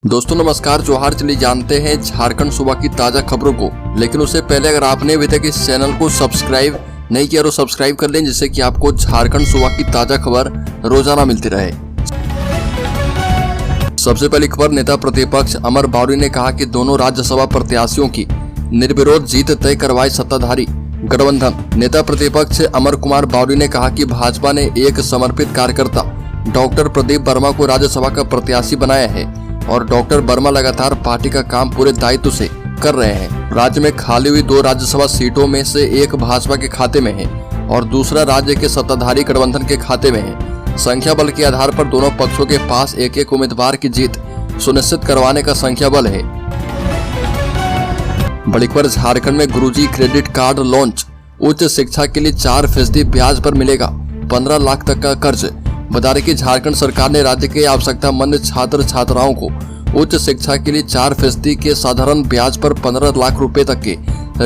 दोस्तों नमस्कार, जोहार। चलिए जानते हैं झारखंड सूबा की ताजा खबरों को। लेकिन उससे पहले अगर आपने अभी तक इस चैनल को सब्सक्राइब नहीं किया तो सब्सक्राइब कर लें, जिससे कि आपको झारखंड सूबा की ताजा खबर रोजाना मिलती रहे। सबसे पहली खबर, नेता प्रतिपक्ष अमर बावरी ने कहा कि दोनों राज्यसभा प्रत्याशियों की निर्विरोध जीत तय करवाए सत्ताधारी गठबंधन। नेता प्रतिपक्ष अमर कुमार बावरी ने कहा कि भाजपा ने एक समर्पित कार्यकर्ता डॉक्टर प्रदीप वर्मा को राज्यसभा का प्रत्याशी बनाया है और डॉक्टर वर्मा लगातार पार्टी का काम पूरे दायित्व से कर रहे हैं। राज्य में खाली हुई 2 राज्यसभा सीटों में से एक भाजपा के खाते में है और दूसरा राज्य के सत्ताधारी गठबंधन के खाते में है। संख्या बल के आधार पर दोनों पक्षों के पास एक एक उम्मीदवार की जीत सुनिश्चित करवाने का संख्या बल है। बड़ी खबर, झारखंड में गुरुजी क्रेडिट कार्ड लॉन्च। उच्च शिक्षा के लिए 4% ब्याज पर मिलेगा 15 लाख तक का कर्ज। बता दें कि झारखंड सरकार ने राज्य के आवश्यकतामंद छात्र छात्राओं को उच्च शिक्षा के लिए 4% के साधारण ब्याज पर 15 लाख रुपए तक के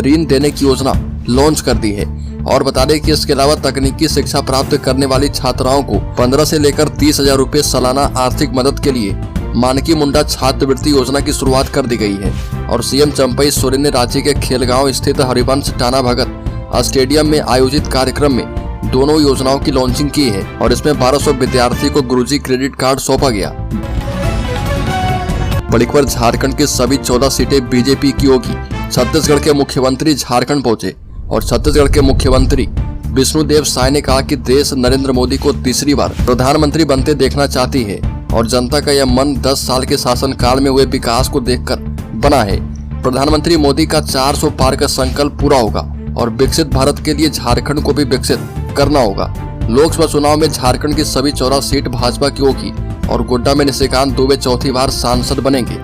ऋण देने की योजना लॉन्च कर दी है। और बता दें कि इसके अलावा तकनीकी शिक्षा प्राप्त करने वाली छात्राओं को 15 से लेकर 30,000 रुपए सालाना आर्थिक मदद के लिए मानकी मुंडा छात्रवृत्ति योजना की शुरुआत कर दी गई है। और सीएम चंपई सोरेन ने रांची के खेलगांव स्थित हरिवंश टाना भगत स्टेडियम में आयोजित कार्यक्रम में दोनों योजनाओं की लॉन्चिंग की है और इसमें 1200 विद्यार्थी को गुरुजी क्रेडिट कार्ड सौंपा गया। बड़ी खबर, झारखंड की सभी 14 सीटें बीजेपी की होगी। छत्तीसगढ़ के मुख्यमंत्री झारखंड पहुंचे और छत्तीसगढ़ के मुख्यमंत्री विष्णुदेव साय ने कहा कि देश नरेंद्र मोदी को तीसरी बार प्रधानमंत्री बनते देखना चाहती है और जनता का यह मन 10 साल के शासनकाल में हुए विकास को देखकर बना है। प्रधानमंत्री मोदी का 400 पार का संकल्प पूरा होगा और विकसित भारत के लिए झारखंड को भी विकसित करना होगा। लोकसभा चुनाव में झारखंड की सभी 14 सीट भाजपा की होगी और गोड्डा में निशिकांत दुबे चौथी बार सांसद बनेंगे।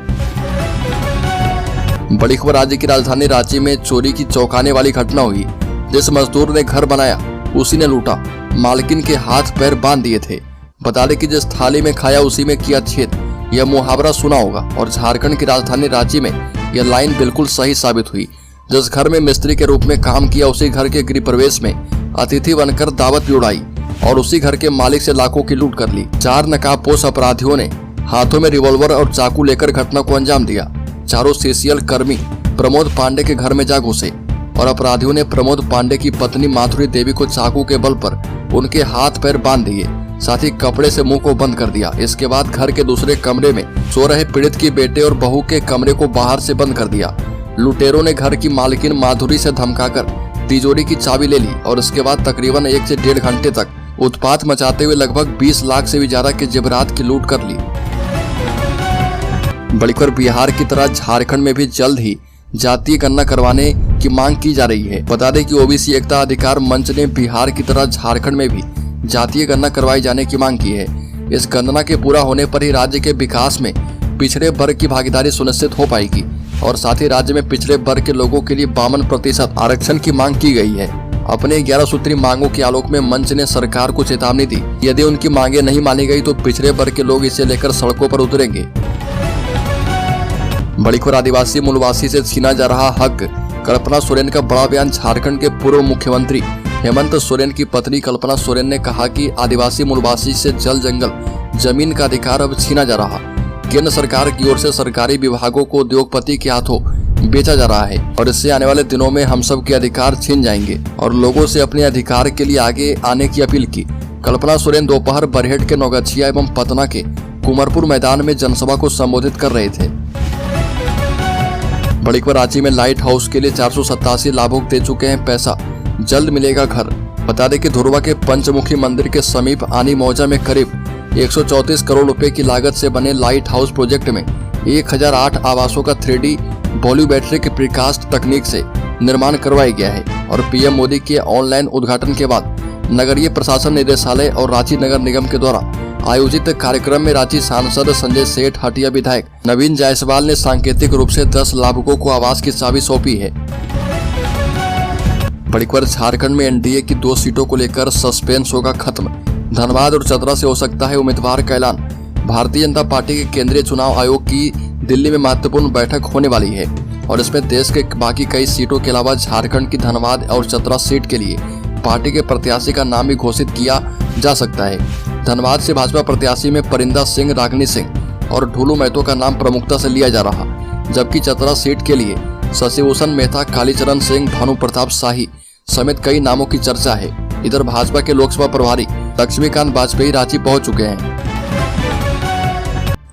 बड़ी खबर, राज्य की राजधानी रांची में चोरी की चौंकाने वाली घटना हुई। जिस मजदूर ने घर बनाया उसी ने लूटा, मालकिन के हाथ पैर बांध दिए थे। बता दें कि जिस थाली में खाया उसी में किया छेद, यह मुहावरा सुना होगा और झारखंड की राजधानी रांची में यह लाइन बिल्कुल सही साबित हुई। जिस घर में मिस्त्री के रूप में काम किया उसी घर के गृह प्रवेश में अतिथि बनकर दावत भी उड़ाई और उसी घर के मालिक से लाखों की लूट कर ली। 4 नकाबपोश अपराधियों ने हाथों में रिवॉल्वर और चाकू लेकर घटना को अंजाम दिया। चारों सीसीएल कर्मी प्रमोद पांडे के घर में जा घुसे और अपराधियों ने प्रमोद पांडे की पत्नी माधुरी देवी को चाकू के बल पर उनके हाथ पैर बांध दिए, साथ ही कपड़े से मुंह को बंद कर दिया। इसके बाद घर के दूसरे कमरे में सो रहे पीड़ित की बेटे और बहू के कमरे को बाहर से बंद कर दिया। लुटेरों ने घर की मालकिन माधुरी से धमकाकर तिजोरी की चाबी ले ली और इसके बाद तकरीबन 1 से 1.5 घंटे तक उत्पात मचाते हुए लगभग 20 लाख से भी ज्यादा के जेवरात की लूट कर ली। बड़ी खबर, बिहार की तरह झारखंड में भी जल्द ही जातीय गणना करवाने की मांग की जा रही है। बता दें कि ओबीसी एकता अधिकार मंच ने बिहार की तरह झारखंड में भी जातीय गणना करवाई जाने की मांग की है। इस गणना के पूरा होने पर ही राज्य के विकास में पिछड़े वर्ग की भागीदारी सुनिश्चित हो पाएगी और साथ ही राज्य में पिछड़े वर्ग के लोगों के लिए 52% आरक्षण की मांग की गई है। अपने 11 सूत्री मांगों के आलोक में मंच ने सरकार को चेतावनी दी, यदि उनकी मांगे नहीं मानी गई तो पिछड़े वर्ग के लोग इसे लेकर सड़कों पर उतरेंगे। बड़ी खबर, आदिवासी मूलवासी से छीना जा रहा हक। कल्पना सोरेन का बड़ा बयान। झारखंड के पूर्व मुख्यमंत्री हेमंत सोरेन की पत्नी कल्पना सोरेन ने कहा कि आदिवासी मूलवासी से जल जंगल जमीन का अधिकार अब छीना जा रहा। केंद्र सरकार की ओर से सरकारी विभागों को उद्योगपति के हाथों बेचा जा रहा है और इससे आने वाले दिनों में हम सब के अधिकार छीन जाएंगे और लोगों से अपने अधिकार के लिए आगे आने की अपील की। कल्पना सोरेन दोपहर बरहेट के नौगछिया एवं पटना के कुमरपुर मैदान में जनसभा को संबोधित कर रहे थे। बड़ी खबर, रांची में लाइट हाउस के लिए 487 लाभुक दे चुके हैं पैसा, जल्द मिलेगा घर। बता दें कि धुरवा के पंचमुखी मंदिर के समीप आनी मौजा में करीब 134 करोड़ रुपए की लागत से बने लाइट हाउस प्रोजेक्ट में 1008 आवासों का 3D वॉल्यूमेट्रिक प्रीकास्ट तकनीक से निर्माण करवाया गया है। और पीएम मोदी के ऑनलाइन उद्घाटन के बाद नगरीय प्रशासन निदेशालय और रांची नगर निगम के द्वारा आयोजित कार्यक्रम में रांची सांसद संजय सेठ, हटिया विधायक नवीन जायसवाल ने सांकेतिक रूप से 10 लाभुकों को आवास की चाबी सौंपी है। बड़ी खबर, झारखंड में एनडीए की 2 सीटों को लेकर सस्पेंस होगा खत्म। धनबाद और चतरा से हो सकता है उम्मीदवार का ऐलान। भारतीय जनता पार्टी के केंद्रीय चुनाव आयोग की दिल्ली में महत्वपूर्ण बैठक होने वाली है और इसमें देश के बाकी कई सीटों के अलावा झारखंड की धनबाद और चतरा सीट के लिए पार्टी के प्रत्याशी का नाम भी घोषित किया जा सकता है। धनबाद से भाजपा प्रत्याशी में परिंदा सिंह, रागनी सिंह, और ढुलू महतो का नाम प्रमुखता से लिया जा रहा, जबकि चतरा सीट के लिए शशिभूषण मेहता, कालीचरण सिंह, भानु प्रताप शाही समेत कई नामों की चर्चा है। इधर भाजपा के लोकसभा प्रभारी लक्ष्मीकांत वाजपेयी रांची पहुंच चुके हैं।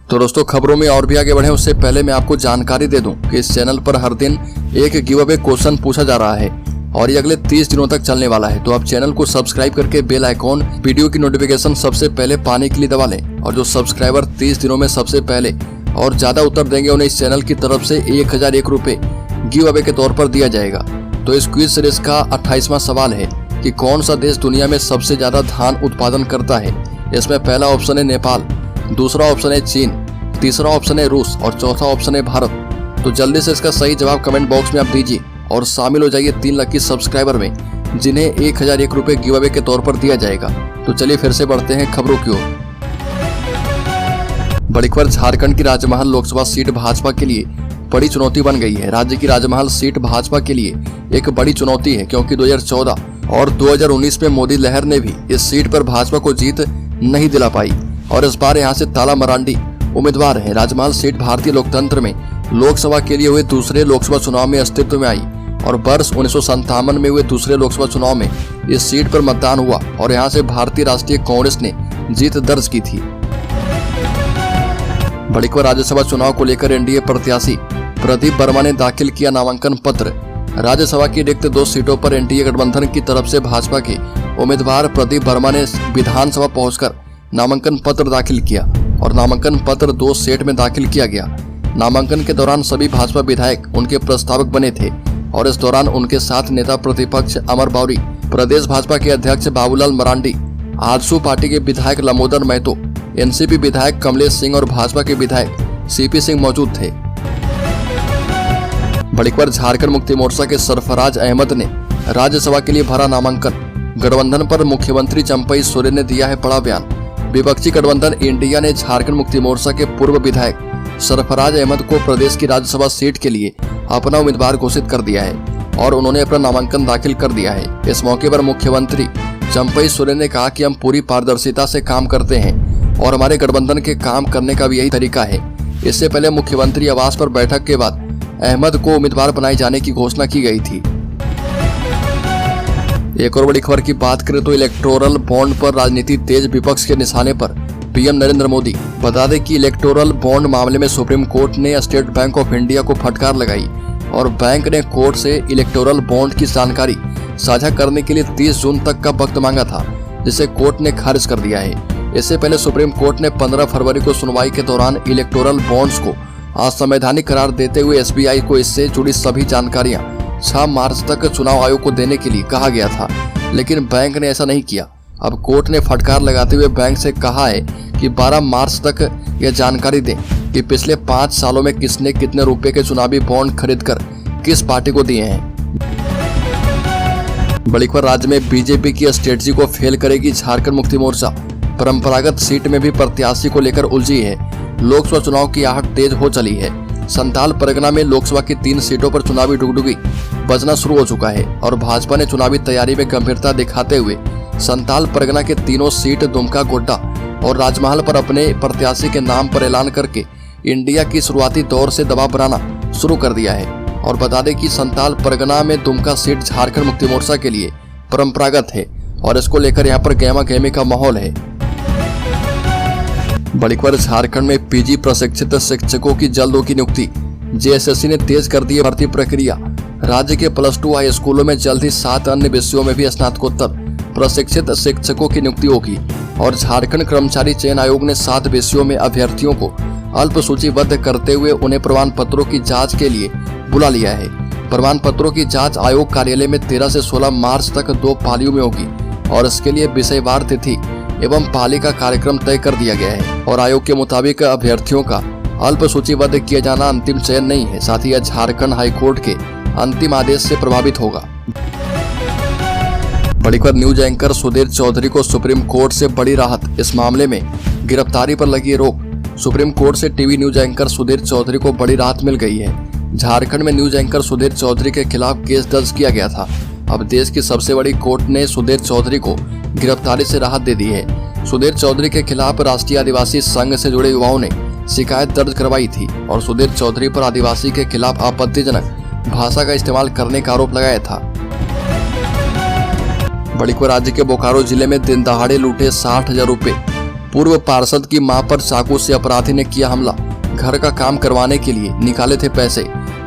तो दोस्तों, खबरों में और भी आगे बढ़े उससे पहले मैं आपको जानकारी दे दूं कि इस चैनल पर हर दिन एक गिव अवे क्वेश्चन पूछा जा रहा है और ये अगले 30 दिनों तक चलने वाला है। तो आप चैनल को सब्सक्राइब करके बेल आइकॉन, वीडियो की नोटिफिकेशन सबसे पहले पाने के लिए दबा लें और जो सब्सक्राइबर 30 दिनों में सबसे पहले और ज्यादा उत्तर देंगे उन्हें इस चैनल की तरफ से 1001 रुपए गिव अवे के तौर पर दिया जाएगा। तो इस क्विज सीरीज का 28वां सवाल है कि कौन सा देश दुनिया में सबसे ज्यादा धान उत्पादन करता है। इसमें पहला ऑप्शन है नेपाल, दूसरा ऑप्शन है चीन, तीसरा ऑप्शन है रूस और चौथा ऑप्शन है भारत। तो जल्दी से इसका सही जवाब कमेंट बॉक्स में आप दीजिए और शामिल हो जाइए 3 लकी सब्सक्राइबर में, जिन्हें 1001 रुपए गिव अवे के तौर पर दिया जाएगा। तो चलिए फिर से बढ़ते हैं खबरों की ओर। बड़ी खबर, झारखंड की राजमहल लोकसभा सीट भाजपा के लिए बड़ी चुनौती बन गई है। राज्य की राजमहल सीट भाजपा के लिए एक बड़ी चुनौती है, क्योंकि 2014 और 2019 में मोदी लहर ने भी इस सीट पर भाजपा को जीत नहीं दिला पाई और इस बार यहां से ताला मरांडी उम्मीदवार है। राजमहल सीट भारतीय लोकतंत्र में लोकसभा के लिए हुए दूसरे लोकसभा चुनाव में अस्तित्व में आई और वर्ष 1957 में हुए दूसरे लोकसभा चुनाव में इस सीट पर मतदान हुआ और यहां से भारतीय राष्ट्रीय कांग्रेस ने जीत दर्ज की थी। बड़ी खबर, राज्यसभा चुनाव को लेकर एनडीए प्रत्याशी प्रदीप वर्मा ने दाखिल किया नामांकन पत्र। राज्यसभा की रिक्त 2 सीटों पर एनडीए गठबंधन की तरफ से भाजपा के उम्मीदवार प्रदीप वर्मा ने विधानसभा पहुंचकर नामांकन पत्र दाखिल किया और नामांकन पत्र 2 सेट में दाखिल किया गया। नामांकन के दौरान सभी भाजपा विधायक उनके प्रस्तावक बने थे और इस दौरान उनके साथ नेता प्रतिपक्ष अमर बावरी, प्रदेश भाजपा के अध्यक्ष बाबूलाल मरांडी, आजसू पार्टी के विधायक लंबोदर महतो, एनसीपी विधायक कमलेश सिंह और भाजपा के विधायक सीपी सिंह मौजूद थे। बड़ी खबर, झारखंड मुक्ति मोर्चा के सरफराज अहमद ने राज्यसभा के लिए भरा नामांकन। गठबंधन पर मुख्यमंत्री चंपई सोरेन ने दिया है बड़ा बयान। विपक्षी गठबंधन इंडिया ने झारखंड मुक्ति मोर्चा के पूर्व विधायक सरफराज अहमद को प्रदेश की राज्यसभा सीट के लिए अपना उम्मीदवार घोषित कर दिया है और उन्होंने अपना नामांकन दाखिल कर दिया है। इस मौके पर मुख्यमंत्री चंपई सोरेन ने कहा कि हम पूरी पारदर्शिता से काम करते हैं और हमारे गठबंधन के काम करने का भी यही तरीका है। इससे पहले मुख्यमंत्री आवास पर बैठक के बाद अहमद को उम्मीदवार बनाए जाने की घोषणा की गई थी। एक और बड़ी खबर की बात करें तो इलेक्टोरल बॉन्ड पर राजनीति तेज, विपक्ष के निशाने पर पीएम नरेंद्र मोदी। बता दें कि इलेक्टोरल बॉन्ड मामले में सुप्रीम कोर्ट ने स्टेट बैंक ऑफ इंडिया को फटकार लगाई और बैंक ने कोर्ट से इलेक्टोरल बॉन्ड की जानकारी साझा करने के लिए 30 जून तक का वक्त मांगा था, जिसे कोर्ट ने खारिज कर दिया है। इससे पहले सुप्रीम कोर्ट ने 15 फरवरी को सुनवाई के दौरान इलेक्टोरल बॉन्ड्स को असंवैधानिक करार देते हुए एसबीआई को इससे जुड़ी सभी जानकारियां 6 मार्च तक चुनाव आयोग को देने के लिए कहा गया था, लेकिन बैंक ने ऐसा नहीं किया। अब कोर्ट ने फटकार लगाते हुए बैंक से कहा है कि 12 मार्च तक यह जानकारी दें कि पिछले 5 सालों में किसने कितने रुपए के चुनावी बॉन्ड खरीदकर किस पार्टी को दिए हैं। बड़ी खबर, राज्य में बीजेपी की स्ट्रेटजी को फेल करेगी झारखंड मुक्ति मोर्चा। परंपरागत सीट में भी प्रत्याशी को लेकर उलझी है। लोकसभा चुनाव की आहट तेज हो चली है। संताल परगना में लोकसभा की 3 सीटों पर चुनावी डुगडुगी बजना शुरू हो चुका है और भाजपा ने चुनावी तैयारी में गंभीरता दिखाते हुए संताल परगना के तीनों सीट दुमका, गोड्डा और राजमहल पर अपने प्रत्याशी के नाम पर ऐलान करके इंडिया की शुरुआती दौर से दबाव बनाना शुरू कर दिया है। और बता दें कि संताल परगना में दुमका सीट झारखंड मुक्ति मोर्चा के लिए परंपरागत है और इसको लेकर यहाँ पर गहमा गहमी का माहौल है। बड़ी खबर, झारखंड में पीजी प्रशिक्षित शिक्षकों की जल्द होगी नियुक्ति। जेएसएससी ने तेज कर दी भर्ती प्रक्रिया। राज्य के +2 हाई स्कूलों में जल्द ही 7 अन्य विषयों में भी स्नातकोत्तर प्रशिक्षित शिक्षकों की नियुक्ति होगी और झारखंड कर्मचारी चयन आयोग ने 7 विषयों में अभ्यर्थियों को अल्प सूचीबद्ध करते हुए उन्हें प्रमाण पत्रों की जांच के लिए बुला लिया है। प्रमाण पत्रों की जांच आयोग कार्यालय में 13 से 16 मार्च तक 2 पालियों में होगी और इसके लिए विषयवार तिथि एवं पाली का कार्यक्रम तय कर दिया गया है और आयोग के मुताबिक अभ्यर्थियों का अल्प सूचीबद्ध किया जाना अंतिम चयन नहीं है। साथ ही यह झारखंड हाईकोर्ट के अंतिम आदेश से प्रभावित होगा। बड़ी खबर, न्यूज एंकर सुधीर चौधरी को सुप्रीम कोर्ट से बड़ी राहत। इस मामले में गिरफ्तारी पर लगी रोक। सुप्रीम कोर्ट से TV news anchor Sudhir Chaudhary को बड़ी राहत मिल गई है। झारखंड में न्यूज एंकर सुधीर चौधरी के खिलाफ केस दर्ज किया गया था। अब देश की सबसे बड़ी कोर्ट ने सुधीर चौधरी को गिरफ्तारी से राहत दे दी है। सुधीर चौधरी के खिलाफ राष्ट्रीय आदिवासी संघ से जुड़े युवाओं ने शिकायत दर्ज करवाई थी और सुधीर चौधरी पर आदिवासी के खिलाफ आपत्तिजनक भाषा का इस्तेमाल करने का आरोप लगाया था। बड़ी खबर राज्य के बोकारो जिले में दिन दहाड़े लूटे 60,000 रुपए। पूर्व पार्षद की मां पर चाकू से अपराधी ने किया हमला। घर का काम करवाने के लिए निकाले थे पैसे।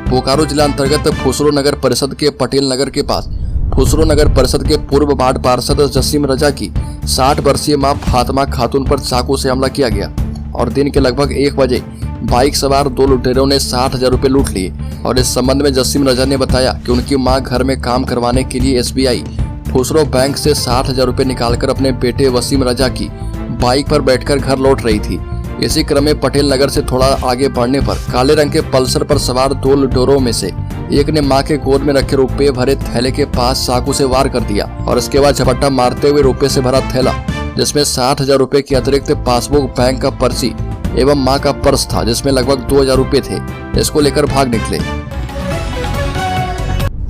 बोकारो जिला अंतर्गत फुसरो नगर परिषद के पटेल नगर के पास फुसरो नगर परिषद के पूर्व वार्ड पार्षद जसीम रजा की 60 वर्षीय मां फातिमा खातून पर चाकू से हमला किया गया और दिन के लगभग 1 बजे बाइक सवार 2 लुटेरों ने 60,000 रुपए लूट लिए। और इस संबंध में जसीम रजा ने बताया कि उनकी मां घर में काम करवाने के लिए SBI फुसरो बैंक से 60,000 रुपए निकालकर अपने बेटे वसीम रजा की बाइक पर बैठकर घर लौट रही थी। इसी क्रम में पटेल नगर से थोड़ा आगे बढ़ने पर काले रंग के पल्सर पर सवार 2 लुटेरों में से एक ने मां के गोद में रखे रुपए भरे थैले के पास चाकू से वार कर दिया और इसके बाद झपट्टा मारते हुए रुपए से भरा थैला, जिसमें 60,000 रुपए के अतिरिक्त पासबुक, बैंक का पर्ची एवं मां का पर्स था जिसमें लगभग 2,000 रुपए थे, इसको लेकर भाग निकले।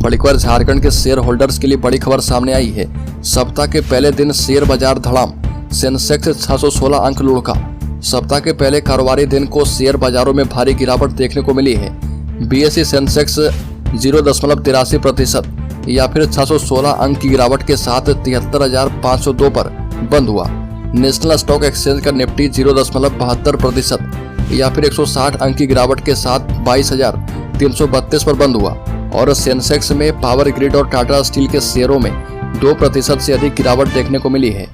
बड़ी खबर झारखंड के शेयर होल्डर्स के लिए बड़ी खबर सामने आई है। सप्ताह के पहले दिन शेयर बाजार धड़ाम, सेंसेक्स 616 अंक लुढ़का। सप्ताह के पहले कारोबारी दिन को शेयर बाजारों में भारी गिरावट देखने को मिली है। BSE सेंसेक्स 0.83% या फिर 616 अंक की गिरावट के साथ 73,502 पर बंद हुआ। नेशनल स्टॉक एक्सचेंज का निफ्टी 0.72% या फिर 160 अंक की गिरावट के साथ 22,332 पर बंद हुआ। और सेंसेक्स में पावर ग्रिड और टाटा स्टील के शेयरों में 2% से अधिक गिरावट देखने को मिली है।